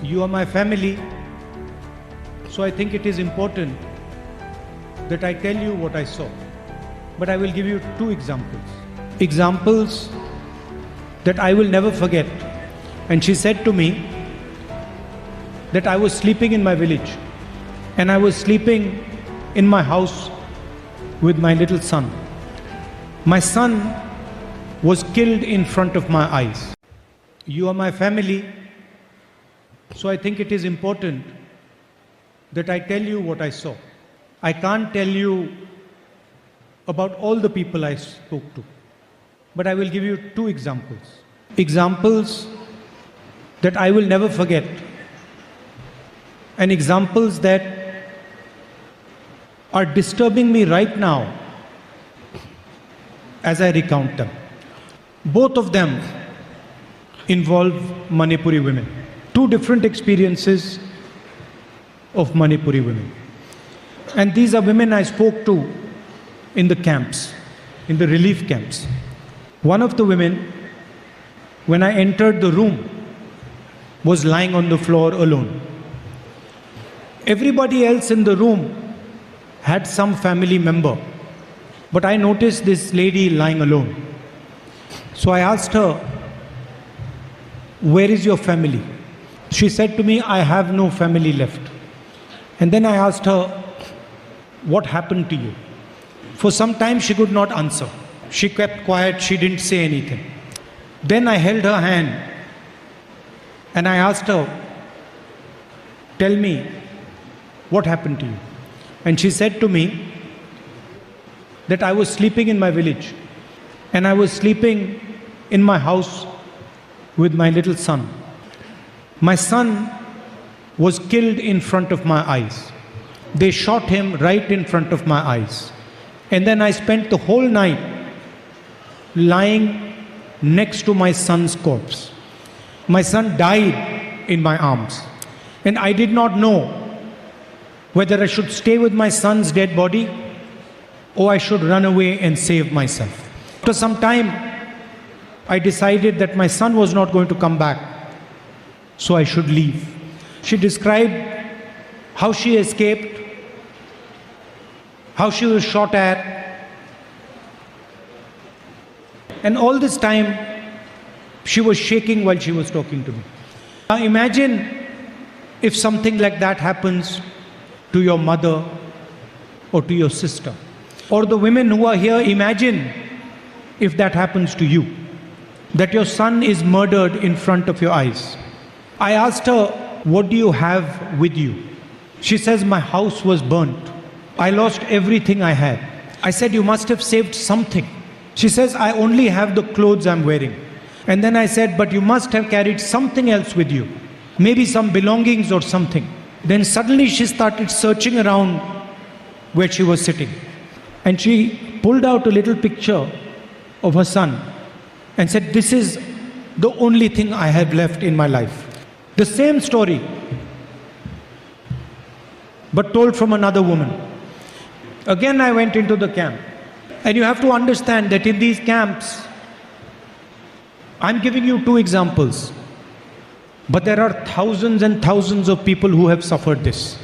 You are my family, so I think it is important that I tell you what I saw. But I will give you two examples. Examples that I will never forget. And she said to me that I was sleeping in my village and I was sleeping in my house with my little son. My son was killed in front of my eyes. You are my family, so I think it is important that I tell you what I saw. I can't tell you about all the people I spoke to, but I will give you two examples. Examples that I will never forget, and examples that are disturbing me right now as I recount them. Both of them involve Manipuri women. Two different experiences of Manipuri women. And these are women I spoke to in the camps, in the relief camps. One of the women, when I entered the room, was lying on the floor alone. Everybody else in the room had some family member, but I noticed this lady lying alone. So I asked her, "Where is your family?" She said to me, "I have no family left." And then I asked her, "What happened to you?" For some time she could not answer. She kept quiet, she didn't say anything. Then I held her hand and I asked her, "Tell me, what happened to you?" And she said to me that I was sleeping in my village and I was sleeping in my house with my little son. My son was killed in front of my eyes. They shot him right in front of my eyes. And then I spent the whole night lying next to my son's corpse. My son died in my arms. And I did not know whether I should stay with my son's dead body or I should run away and save myself. After some time, I decided that my son was not going to come back, so I should leave. She described how she escaped, how she was shot at, and all this time she was shaking while she was talking to me. Now imagine if something like that happens to your mother or to your sister, or the women who are here. Imagine if that happens to you, that your son is murdered in front of your eyes. I asked her, "What do you have with you?" She says, "My house was burnt. I lost everything I had." I said, "You must have saved something." She says, "I only have the clothes I'm wearing." And then I said, "But you must have carried something else with you, maybe some belongings or something." Then suddenly she started searching around where she was sitting. And she pulled out a little picture of her son and said, "This is the only thing I have left in my life." The same story, but told from another woman. Again I went into the camp. And you have to understand that in these camps, I'm giving you two examples, but there are thousands and thousands of people who have suffered this.